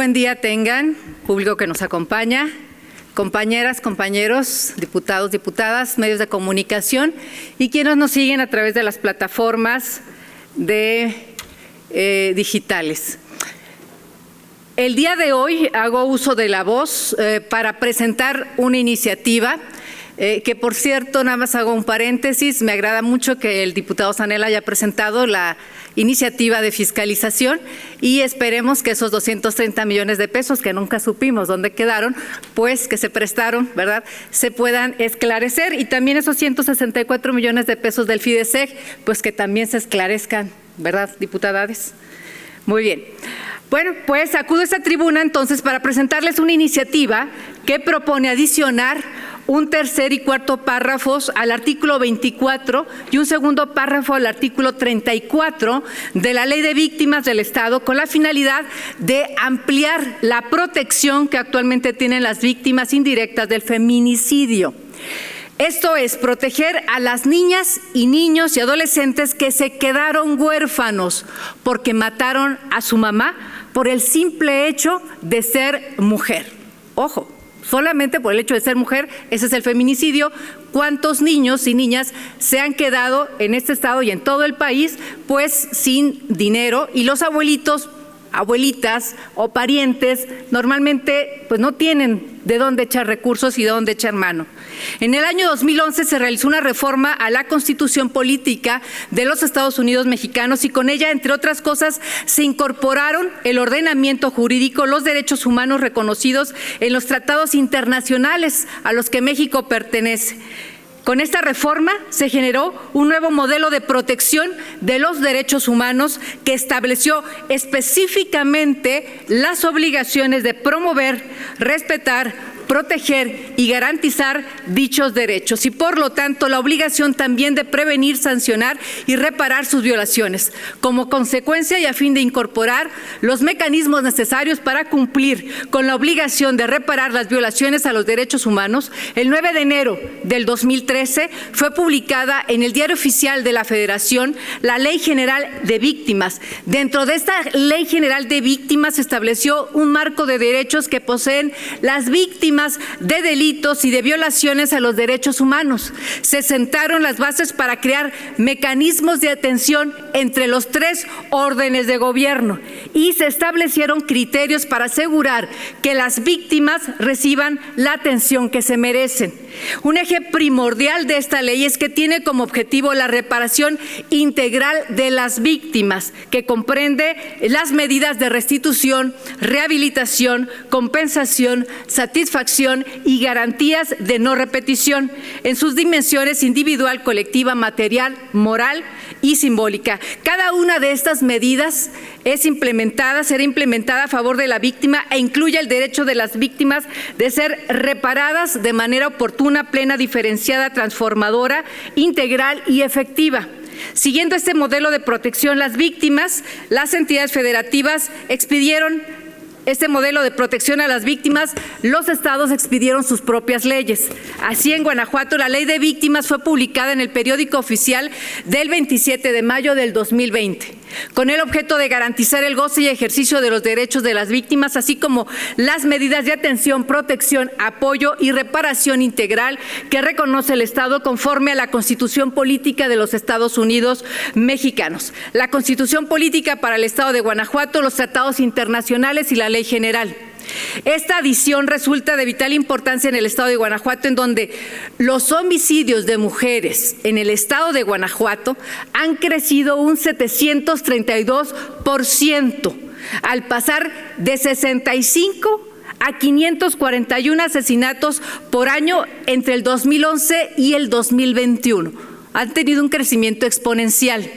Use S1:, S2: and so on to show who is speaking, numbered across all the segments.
S1: buen día tengan, público que nos acompaña, compañeras, compañeros, diputados, diputadas, medios de comunicación y quienes nos siguen a través de las plataformas digitales. El día de hoy hago uso de la voz para presentar una iniciativa que, por cierto, nada más hago un paréntesis, me agrada mucho que el diputado Zanel haya presentado la iniciativa de fiscalización y esperemos que esos 230 millones de pesos que nunca supimos dónde quedaron, pues que se prestaron, ¿verdad?, se puedan esclarecer, y también esos 164 millones de pesos del FIDESEG, pues que también se esclarezcan, ¿verdad, diputades? Muy bien. Bueno, pues acudo a esta tribuna entonces para presentarles una iniciativa que propone adicionar un tercer y cuarto párrafos al artículo 24 y un segundo párrafo al artículo 34 de la Ley de Víctimas del Estado, con la finalidad de ampliar la protección que actualmente tienen las víctimas indirectas del feminicidio. Esto es proteger a las niñas y niños y adolescentes que se quedaron huérfanos porque mataron a su mamá por el simple hecho de ser mujer. Ojo, solamente por el hecho de ser mujer, ese es el feminicidio. ¿Cuántos niños y niñas se han quedado en este estado y en todo el país pues sin dinero? Y los abuelitos, abuelitas o parientes normalmente pues no tienen de dónde echar recursos y de dónde echar mano. En el año 2011 se realizó una reforma a la Constitución Política de los Estados Unidos Mexicanos y con ella, entre otras cosas, se incorporaron el ordenamiento jurídico, los derechos humanos reconocidos en los tratados internacionales a los que México pertenece. Con esta reforma se generó un nuevo modelo de protección de los derechos humanos que estableció específicamente las obligaciones de promover, respetar, proteger y garantizar dichos derechos y, por lo tanto, la obligación también de prevenir, sancionar y reparar sus violaciones. Como consecuencia y a fin de incorporar los mecanismos necesarios para cumplir con la obligación de reparar las violaciones a los derechos humanos, el 9 de enero del 2013 fue publicada en el Diario Oficial de la Federación la Ley General de Víctimas. Dentro de esta Ley General de Víctimas se estableció un marco de derechos que poseen las víctimas de delitos y de violaciones a los derechos humanos. Se sentaron las bases para crear mecanismos de atención entre los tres órdenes de gobierno y se establecieron criterios para asegurar que las víctimas reciban la atención que se merecen. Un eje primordial de esta ley es que tiene como objetivo la reparación integral de las víctimas, que comprende las medidas de restitución, rehabilitación, compensación, satisfacción y garantías de no repetición en sus dimensiones individual, colectiva, material, moral y simbólica. Cada una de estas medidas será implementada a favor de la víctima e incluye el derecho de las víctimas de ser reparadas de manera oportuna, plena, diferenciada, transformadora, integral y efectiva. Siguiendo este modelo de protección, las víctimas, las entidades federativas expidieron este modelo de protección a las víctimas, los estados expidieron sus propias leyes. Así, en Guanajuato, la Ley de Víctimas fue publicada en el Periódico Oficial del 27 de mayo del 2020, con el objeto de garantizar el goce y ejercicio de los derechos de las víctimas, así como las medidas de atención, protección, apoyo y reparación integral que reconoce el Estado conforme a la Constitución Política de los Estados Unidos Mexicanos, la Constitución Política para el Estado de Guanajuato, los tratados internacionales y la Ley General. Esta adición resulta de vital importancia en el estado de Guanajuato, en donde los homicidios de mujeres en el estado de Guanajuato han crecido un 732%, al pasar de 65 a 541 asesinatos por año entre el 2011 y el 2021. Han tenido un crecimiento exponencial.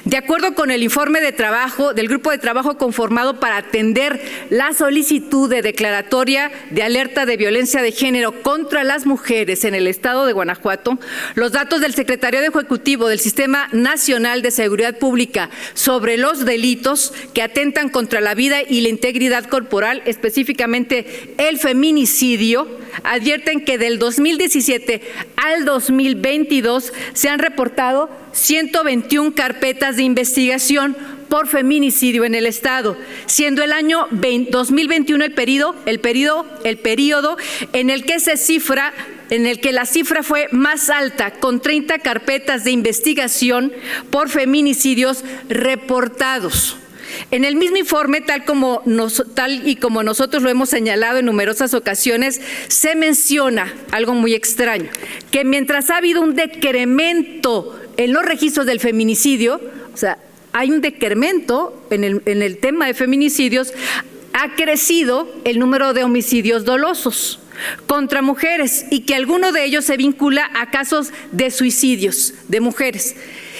S1: De acuerdo con el informe de trabajo del grupo de trabajo conformado para atender la solicitud de declaratoria de alerta de violencia de género contra las mujeres en el estado de Guanajuato, los datos del Secretariado Ejecutivo del Sistema Nacional de Seguridad Pública sobre los delitos que atentan contra la vida y la integridad corporal, específicamente el feminicidio, advierten que del 2017 al 2022 se han reportado 121 carpetas de investigación por feminicidio en el Estado, siendo el año 2021 el periodo en el que la cifra fue más alta, con 30 carpetas de investigación por feminicidios reportados. En el mismo informe, tal y como nosotros lo hemos señalado en numerosas ocasiones, se menciona algo muy extraño, que mientras ha habido un decremento en los registros del feminicidio, o sea, hay un decremento en el tema de feminicidios, ha crecido el número de homicidios dolosos contra mujeres y que alguno de ellos se vincula a casos de suicidios de mujeres.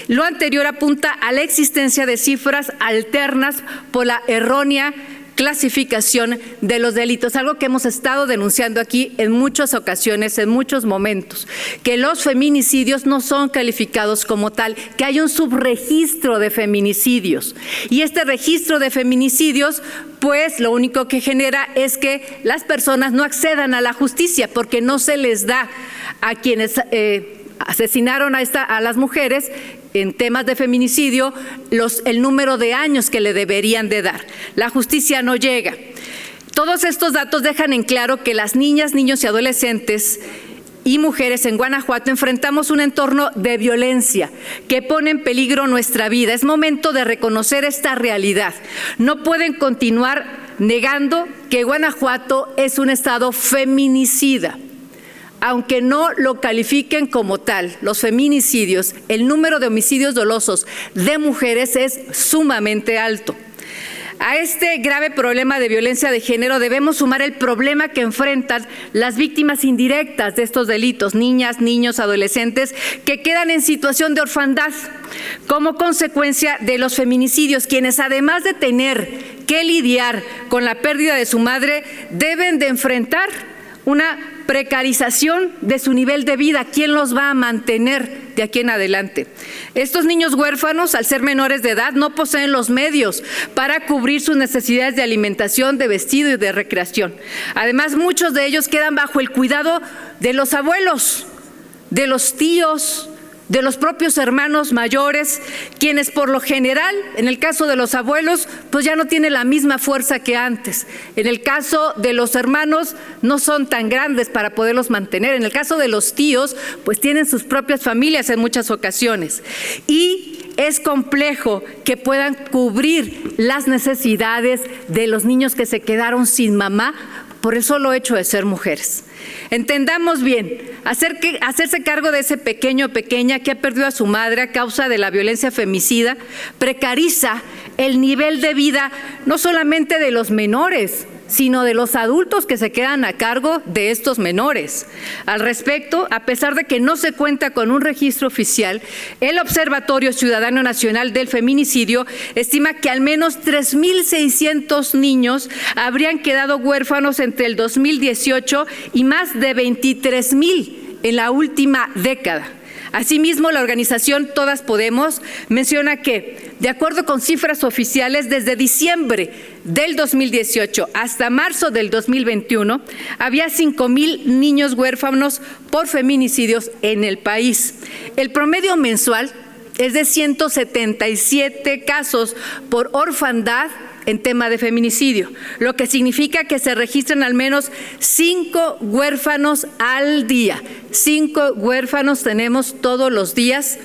S1: Lo anterior apunta a la existencia de cifras alternas por la errónea clasificación de los delitos, algo que hemos estado denunciando aquí en muchas ocasiones, en muchos momentos, que los feminicidios no son calificados como tal, que hay un subregistro de feminicidios. Y este registro de feminicidios, pues lo único que genera es que las personas no accedan a la justicia porque no se les da a quienes asesinaron a las mujeres en temas de feminicidio el número de años que le deberían de dar. La justicia no llega. Todos estos datos dejan en claro que las niñas, niños y adolescentes y mujeres en Guanajuato enfrentamos un entorno de violencia que pone en peligro nuestra vida. Es momento de reconocer esta realidad. No pueden continuar negando que Guanajuato es un estado feminicida. Aunque no lo califiquen como tal, los feminicidios, el número de homicidios dolosos de mujeres es sumamente alto. A este grave problema de violencia de género debemos sumar el problema que enfrentan las víctimas indirectas de estos delitos, niñas, niños, adolescentes, que quedan en situación de orfandad como consecuencia de los feminicidios, quienes además de tener que lidiar con la pérdida de su madre, deben de enfrentar una precarización de su nivel de vida. ¿Quién los va a mantener de aquí en adelante? Estos niños huérfanos, al ser menores de edad, no poseen los medios para cubrir sus necesidades de alimentación, de vestido y de recreación. Además, muchos de ellos quedan bajo el cuidado de los abuelos, de los tíos, de los propios hermanos mayores, quienes por lo general, en el caso de los abuelos, pues ya no tienen la misma fuerza que antes. En el caso de los hermanos, no son tan grandes para poderlos mantener. En el caso de los tíos, pues tienen sus propias familias en muchas ocasiones. Y es complejo que puedan cubrir las necesidades de los niños que se quedaron sin mamá por el solo hecho de ser mujeres. Entendamos bien, hacerse cargo de ese pequeño o pequeña que ha perdido a su madre a causa de la violencia femicida precariza el nivel de vida no solamente de los menores, sino de los adultos que se quedan a cargo de estos menores. Al respecto, a pesar de que no se cuenta con un registro oficial, el Observatorio Ciudadano Nacional del Feminicidio estima que al menos 3,600 niños habrían quedado huérfanos entre el 2018 y más de 23,000 en la última década. Asimismo, la organización Todas Podemos menciona que, de acuerdo con cifras oficiales, desde diciembre del 2018 hasta marzo del 2021, había 5,000 niños huérfanos por feminicidios en el país. El promedio mensual es de 177 casos por orfandad en tema de feminicidio, lo que significa que se registran al menos 5 huérfanos al día. 5 huérfanos tenemos todos los días,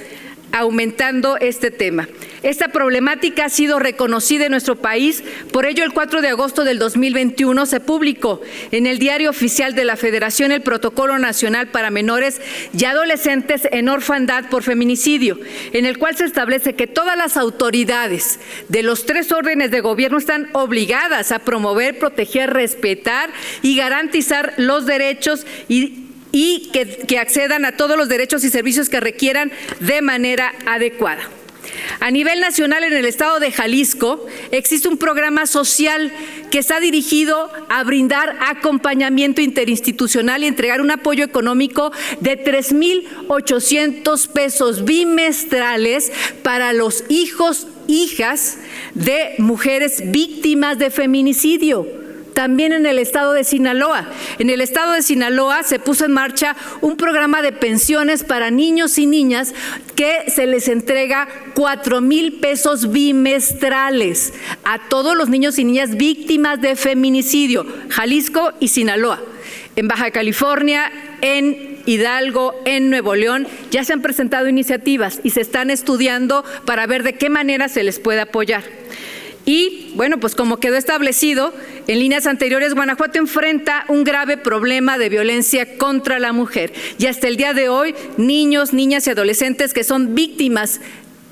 S1: aumentando este tema. Esta problemática ha sido reconocida en nuestro país, por ello el 4 de agosto del 2021 se publicó en el Diario Oficial de la Federación el Protocolo Nacional para Menores y Adolescentes en Orfandad por Feminicidio, en el cual se establece que todas las autoridades de los 3 órdenes de gobierno están obligadas a promover, proteger, respetar y garantizar los derechos y que accedan a todos los derechos y servicios que requieran de manera adecuada. A nivel nacional, en el estado de Jalisco, existe un programa social que está dirigido a brindar acompañamiento interinstitucional y entregar un apoyo económico de 3,800 pesos bimestrales para los hijos, hijas de mujeres víctimas de feminicidio. también en el estado de Sinaloa. En el estado de Sinaloa se puso en marcha un programa de pensiones para niños y niñas que se les entrega 4,000 pesos bimestrales a todos los niños y niñas víctimas de feminicidio, Jalisco y Sinaloa. En Baja California, en Hidalgo, en Nuevo León, ya se han presentado iniciativas y se están estudiando para ver de qué manera se les puede apoyar. Y, bueno, pues como quedó establecido en líneas anteriores, Guanajuato enfrenta un grave problema de violencia contra la mujer. Y hasta el día de hoy, niños, niñas y adolescentes que son víctimas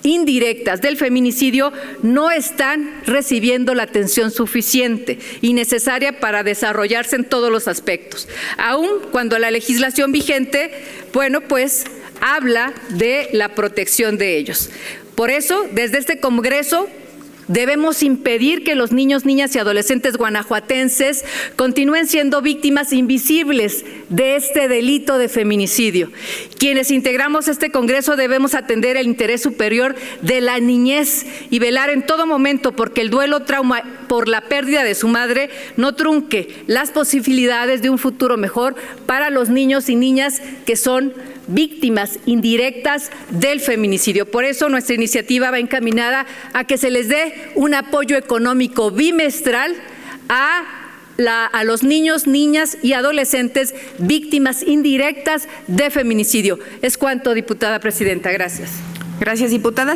S1: indirectas del feminicidio no están recibiendo la atención suficiente y necesaria para desarrollarse en todos los aspectos. Aun cuando la legislación vigente, bueno, pues habla de la protección de ellos. Por eso, desde este Congreso, debemos impedir que los niños, niñas y adolescentes guanajuatenses continúen siendo víctimas invisibles de este delito de feminicidio. Quienes integramos este Congreso debemos atender el interés superior de la niñez y velar en todo momento porque el duelo trauma por la pérdida de su madre no trunque las posibilidades de un futuro mejor para los niños y niñas que son víctimas indirectas del feminicidio. Por eso nuestra iniciativa va encaminada a que se les dé un apoyo económico bimestral a los niños, niñas y adolescentes víctimas indirectas de feminicidio. Es cuanto, diputada presidenta. Gracias.
S2: Gracias, diputadas.